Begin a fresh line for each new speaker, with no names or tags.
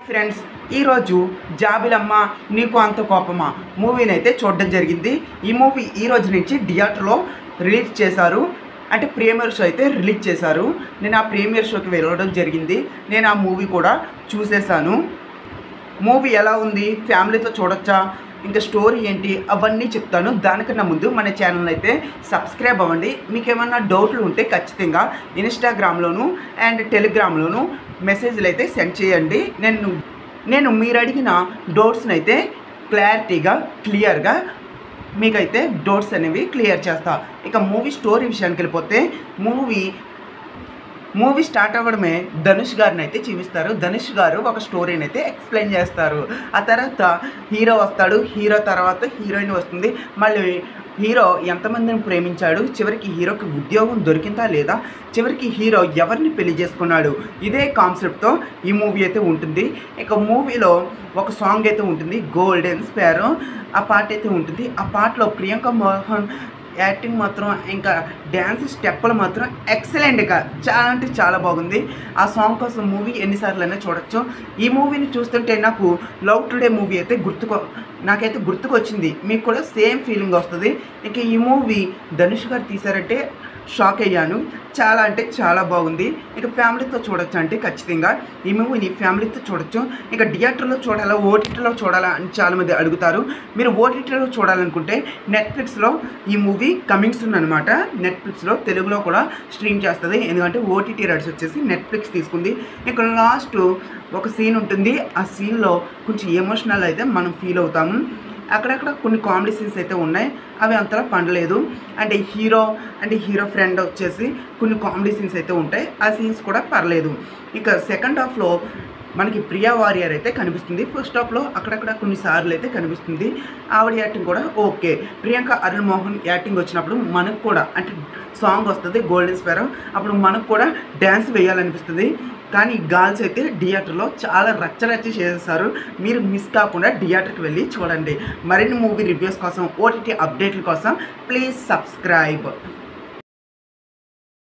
Friends, ఈరోజు జాబిలమ్మ నీకు అంత కోపమా మూవీని అయితే చూడడం జరిగింది. ఈ మూవీ ఈ రోజు నుంచి థియేటర్లో రిలీజ్ చేశారు. అంటే ప్రీమియర్ షో అయితే రిలీజ్ చేశారు. నేను ఆ ప్రీమియర్ షోకి వెళ్ళడం జరిగింది. నేను ఆ మూవీ కూడా చూసేసాను. మూవీ ఎలా ఉంది, ఫ్యామిలీతో చూడొచ్చా, ఇంకా స్టోరీ ఏంటి అవన్నీ చెప్తాను. దానికన్నా ముందు మన ఛానల్ అయితే సబ్స్క్రైబ్ అవ్వండి. మీకు ఏమన్నా డౌట్లు ఉంటే ఖచ్చితంగా ఇన్స్టాగ్రామ్లోను అండ్ టెలిగ్రామ్లోను మెసేజ్లు అయితే సెండ్ చేయండి. నేను మీరు అడిగిన డౌట్స్ని అయితే క్లియర్గా మీకైతే డౌట్స్ అనేవి క్లియర్ చేస్తా. ఇక మూవీ స్టోరీ విషయానికి వెళ్ళిపోతే మూవీ స్టార్ట్ అవ్వడమే ధనుష్ గారిని అయితే చూపిస్తారు. ధనుష్ గారు ఒక స్టోరీని అయితే ఎక్స్ప్లెయిన్ చేస్తారు. ఆ తర్వాత హీరో వస్తాడు, హీరో తర్వాత హీరోయిన్ వస్తుంది. మళ్ళీ హీరో ఎంతమందిని ప్రేమించాడు, చివరికి హీరోకి ఉద్యోగం దొరికిందా లేదా, చివరికి హీరో ఎవరిని పెళ్లి చేసుకున్నాడు, ఇదే కాన్సెప్ట్తో ఈ మూవీ అయితే ఉంటుంది. ఇక మూవీలో ఒక సాంగ్ అయితే ఉంటుంది, గోల్డెన్ స్పారో. ఆ పాట అయితే ఉంటుంది. ఆ పాటలో ప్రియాంక మోహన్ యాక్టింగ్ మాత్రం ఇంకా డ్యాన్స్ స్టెప్పులు మాత్రం ఎక్సలెంట్గా చాలా అంటే చాలా బాగుంది. ఆ సాంగ్ కోసం మూవీ ఎన్నిసార్లైనా చూడొచ్చు. ఈ మూవీని చూస్తుంటే నాకు లవ్ టుడే మూవీ అయితే నాకైతే గుర్తుకొచ్చింది. మీకు కూడా సేమ్ ఫీలింగ్ వస్తుంది. ఇక ఈ మూవీ ధనుష్ గారు తీశారంటే షాక్ అయ్యాను. చాలా అంటే చాలా బాగుంది. ఇక ఫ్యామిలీతో చూడొచ్చు అంటే ఖచ్చితంగా ఈ మూవీని ఫ్యామిలీతో చూడొచ్చు. ఇక థియేటర్లో చూడాలా, ఓటీటీలో చూడాలా అని చాలామంది అడుగుతారు. మీరు ఓటీటీలో చూడాలనుకుంటే నెట్ఫ్లిక్స్లో ఈ మూవీ కమింగ్ సూన్ అనమాట. నెట్ఫ్లిక్స్లో తెలుగులో కూడా స్ట్రీమ్ చేస్తుంది. ఎందుకంటే ఓటీటీ రైట్స్ వచ్చేసి నెట్ఫ్లిక్స్ తీసుకుంది. ఇక్కడ లాస్ట్ ఒక సీన్ ఉంటుంది. ఆ సీన్లో కొంచెం ఎమోషనల్ అయితే మనం ఫీల్ అవుతాము. అక్కడక్కడ కొన్ని కామెడీ సీన్స్ అయితే ఉన్నాయి, అవి అంతలా పండలేదు. అంటే హీరో ఫ్రెండ్ వచ్చేసి కొన్ని కామెడీ సీన్స్ అయితే ఉంటాయి, ఆ సీన్స్ కూడా పర్లేదు. ఇక సెకండ్ హాఫ్లో మనకి ప్రియా వారియర్ అయితే కనిపిస్తుంది. ఫస్ట్ హాఫ్లో అక్కడక్కడ కొన్నిసార్లు అయితే కనిపిస్తుంది. ఆవిడ యాక్టింగ్ కూడా ఓకే. ప్రియాంక అరుణ్ మోహన్ యాక్టింగ్ వచ్చినప్పుడు మనకు కూడా అంటే సాంగ్ వస్తుంది గోల్డెన్ స్పారో, అప్పుడు మనకు కూడా డ్యాన్స్ వేయాలనిపిస్తుంది. కానీ గర్ల్స్ అయితే థియేటర్లో చాలా రచ్చ చేసేస్తారు. మీరు మిస్ కాకుండా థియేటర్కి వెళ్ళి చూడండి. మరిన్ని మూవీ రివ్యూస్ కోసం, ఓటీటీ అప్డేట్ల కోసం ప్లీజ్ సబ్స్క్రైబ్.